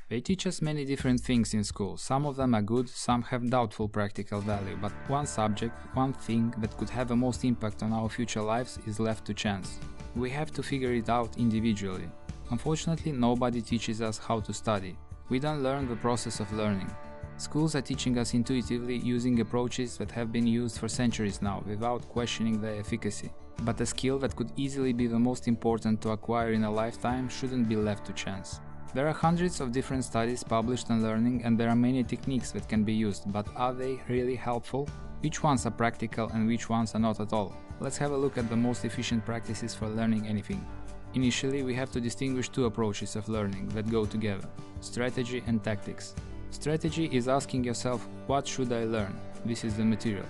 They teach us many different things in school. Some of them are good, some have doubtful practical value, but one subject, one thing that could have the most impact on our future lives is left to chance. We have to figure it out individually. Unfortunately, nobody teaches us how to study. We don't learn the process of learning. Schools are teaching us intuitively using approaches that have been used for centuries now without questioning their efficacy. But a skill that could easily be the most important to acquire in a lifetime shouldn't be left to chance. There are hundreds of different studies published on learning, and there are many techniques that can be used, but are they really helpful? Which ones are practical and which ones are not at all? Let's have a look at the most efficient practices for learning anything. Initially, we have to distinguish two approaches of learning that go together: strategy and tactics. Strategy is asking yourself, what should I learn? This is the material.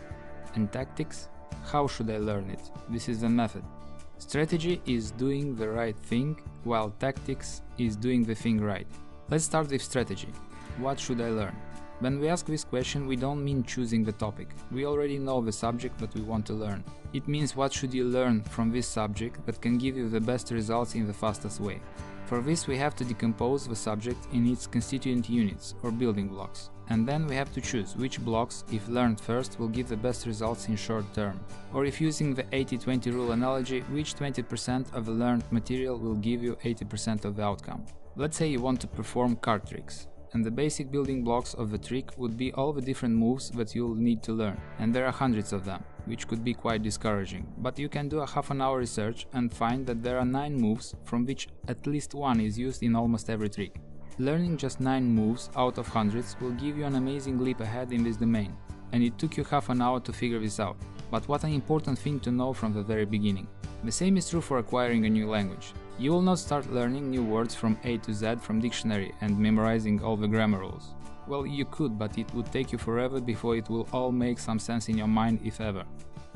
And tactics? How should I learn it? This is the method. Strategy is doing the right thing, while tactics is doing the thing right. Let's start with strategy. What should I learn? When we ask this question, we don't mean choosing the topic. We already know the subject that we want to learn. It means what should you learn from this subject that can give you the best results in the fastest way. For this, we have to decompose the subject in its constituent units or building blocks. And then we have to choose which blocks, if learned first, will give the best results in short term. Or if using the 80-20 rule analogy, which 20% of the learned material will give you 80% of the outcome. Let's say you want to perform card tricks. And the basic building blocks of the trick would be all the different moves that you'll need to learn, and there are hundreds of them, which could be quite discouraging. But you can do a half-an-hour research and find that there are 9 moves, from which at least one is used in almost every trick. Learning just 9 moves out of hundreds will give you an amazing leap ahead in this domain, and it took you half an hour to figure this out. But what an important thing to know from the very beginning. The same is true for acquiring a new language. You will not start learning new words from A to Z from dictionary and memorizing all the grammar rules. Well, you could, but it would take you forever before it will all make some sense in your mind, if ever.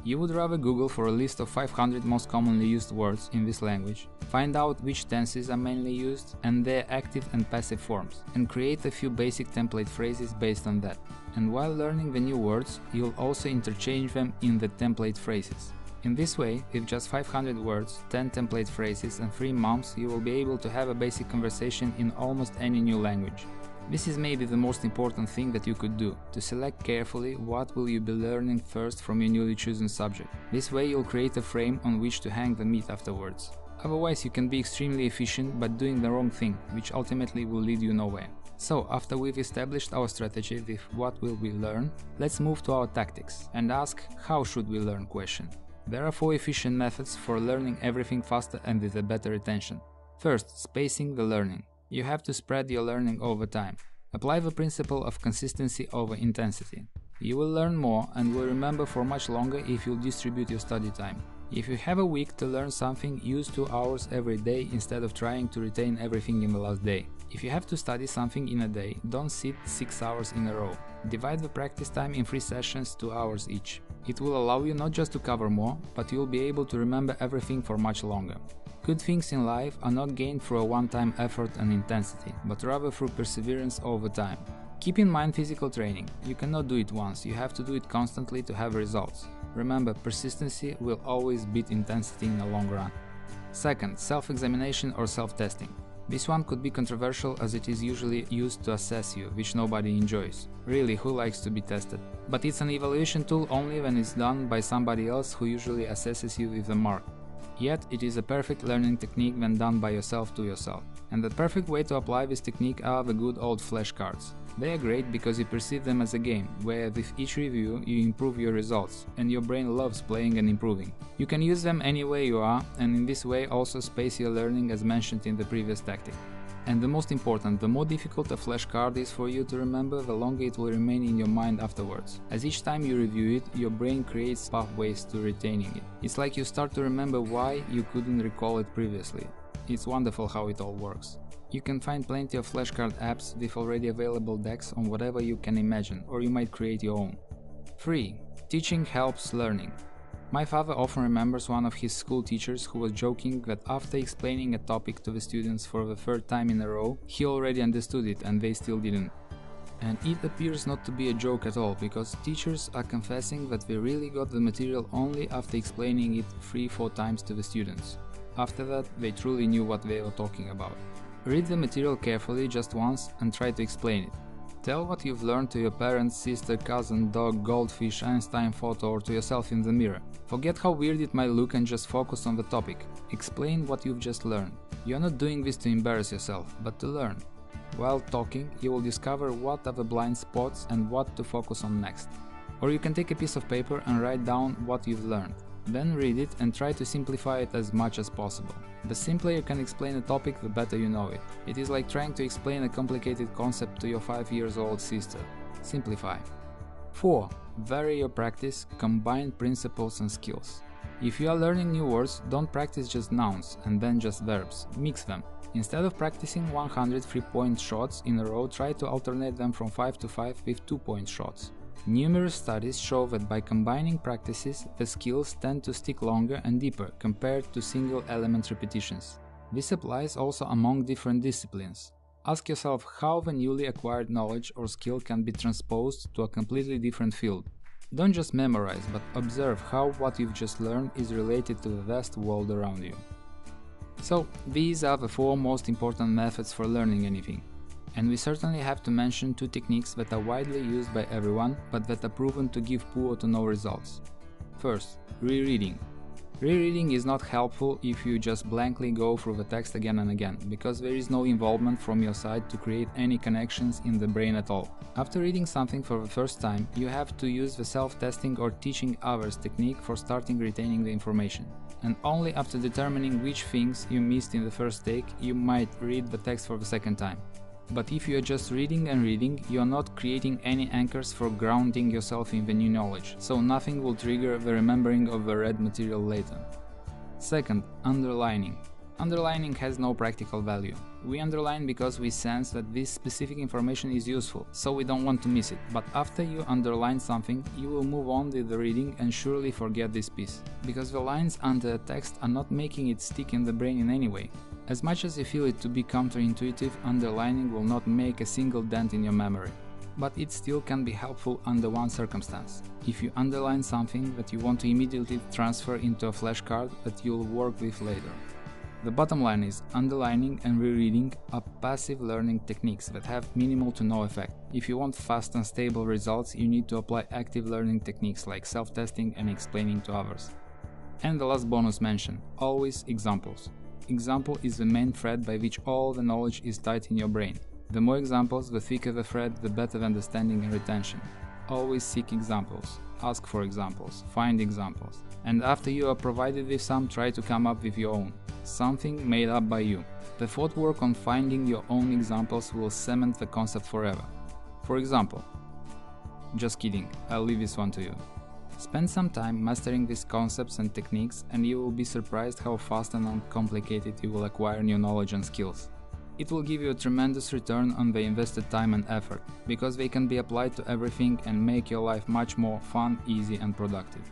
You would rather Google for a list of 500 most commonly used words in this language, find out which tenses are mainly used and their active and passive forms, and create a few basic template phrases based on that. And while learning the new words, you'll also interchange them in the template phrases. In this way, with just 500 words, 10 template phrases and 3 months, you will be able to have a basic conversation in almost any new language. This is maybe the most important thing that you could do, to select carefully what will you be learning first from your newly chosen subject. This way you'll create a frame on which to hang the meat afterwards. Otherwise you can be extremely efficient but doing the wrong thing, which ultimately will lead you nowhere. So, after we've established our strategy with what will we learn, let's move to our tactics and ask how should we learn question. There are 4 efficient methods for learning everything faster and with a better retention. First, spacing the learning. You have to spread your learning over time. Apply the principle of consistency over intensity. You will learn more and will remember for much longer if you distribute your study time. If you have a week to learn something, use 2 hours every day instead of trying to retain everything in the last day. If you have to study something in a day, don't sit 6 hours in a row. Divide the practice time in 3 sessions, 2 hours each. It will allow you not just to cover more, but you'll be able to remember everything for much longer. Good things in life are not gained through a one-time effort and intensity, but rather through perseverance over time. Keep in mind physical training. You cannot do it once, you have to do it constantly to have results. Remember, persistency will always beat intensity in the long run. Second, self-examination or self-testing. This one could be controversial as it is usually used to assess you, which nobody enjoys. Really, who likes to be tested? But it's an evaluation tool only when it's done by somebody else who usually assesses you with a mark. Yet, it is a perfect learning technique when done by yourself to yourself. And the perfect way to apply this technique are the good old flashcards. They are great because you perceive them as a game, where with each review you improve your results, and your brain loves playing and improving. You can use them anywhere you are, and in this way also space your learning as mentioned in the previous tactic. And the most important, the more difficult a flashcard is for you to remember, the longer it will remain in your mind afterwards. As each time you review it, your brain creates pathways to retaining it. It's like you start to remember why you couldn't recall it previously. It's wonderful how it all works. You can find plenty of flashcard apps with already available decks on whatever you can imagine, or you might create your own. 3. Teaching helps learning. My father often remembers one of his school teachers who was joking that after explaining a topic to the students for the 3rd time in a row, he already understood it and they still didn't. And it appears not to be a joke at all, because teachers are confessing that they really got the material only after explaining it 3-4 times to the students. After that, they truly knew what they were talking about. Read the material carefully just once and try to explain it. Tell what you've learned to your parents, sister, cousin, dog, goldfish, Einstein photo, or to yourself in the mirror. Forget how weird it might look and just focus on the topic. Explain what you've just learned. You're not doing this to embarrass yourself, but to learn. While talking, you will discover what are the blind spots and what to focus on next. Or you can take a piece of paper and write down what you've learned. Then read it and try to simplify it as much as possible. The simpler you can explain a topic, the better you know it. It is like trying to explain a complicated concept to your 5-year-old sister. Simplify. 4. Vary your practice, combine principles and skills. If you are learning new words, don't practice just nouns and then just verbs. Mix them. Instead of practicing 100 3-point shots in a row, try to alternate them from 5 to 5 with 2-point shots. Numerous studies show that by combining practices, the skills tend to stick longer and deeper compared to single-element repetitions. This applies also among different disciplines. Ask yourself how the newly acquired knowledge or skill can be transposed to a completely different field. Don't just memorize, but observe how what you've just learned is related to the vast world around you. So, these are the 4 most important methods for learning anything. And we certainly have to mention 2 techniques that are widely used by everyone, but that are proven to give poor to no results. First, rereading. Rereading is not helpful if you just blankly go through the text again and again, because there is no involvement from your side to create any connections in the brain at all. After reading something for the first time, you have to use the self-testing or teaching others technique for starting retaining the information. And only after determining which things you missed in the first take, you might read the text for the second time. But if you are just reading and reading, you are not creating any anchors for grounding yourself in the new knowledge, so nothing will trigger the remembering of the read material later. Second, underlining. Underlining has no practical value. We underline because we sense that this specific information is useful, so we don't want to miss it. But after you underline something, you will move on with the reading and surely forget this piece. Because the lines under a text are not making it stick in the brain in any way. As much as you feel it to be counterintuitive, underlining will not make a single dent in your memory. But it still can be helpful under one circumstance. If you underline something that you want to immediately transfer into a flashcard that you'll work with later. The bottom line is, underlining and rereading are passive learning techniques that have minimal to no effect. If you want fast and stable results, you need to apply active learning techniques like self-testing and explaining to others. And the last bonus mention, always examples. Example is the main thread by which all the knowledge is tied in your brain. The more examples, the thicker the thread, the better the understanding and retention. Always seek examples, ask for examples, find examples, and after you are provided with some, try to come up with your own, something made up by you. The thought work on finding your own examples will cement the concept forever. For example, just kidding, I'll leave this one to you. Spend some time mastering these concepts and techniques and you will be surprised how fast and uncomplicated you will acquire new knowledge and skills. It will give you a tremendous return on the invested time and effort, because they can be applied to everything and make your life much more fun, easy and productive.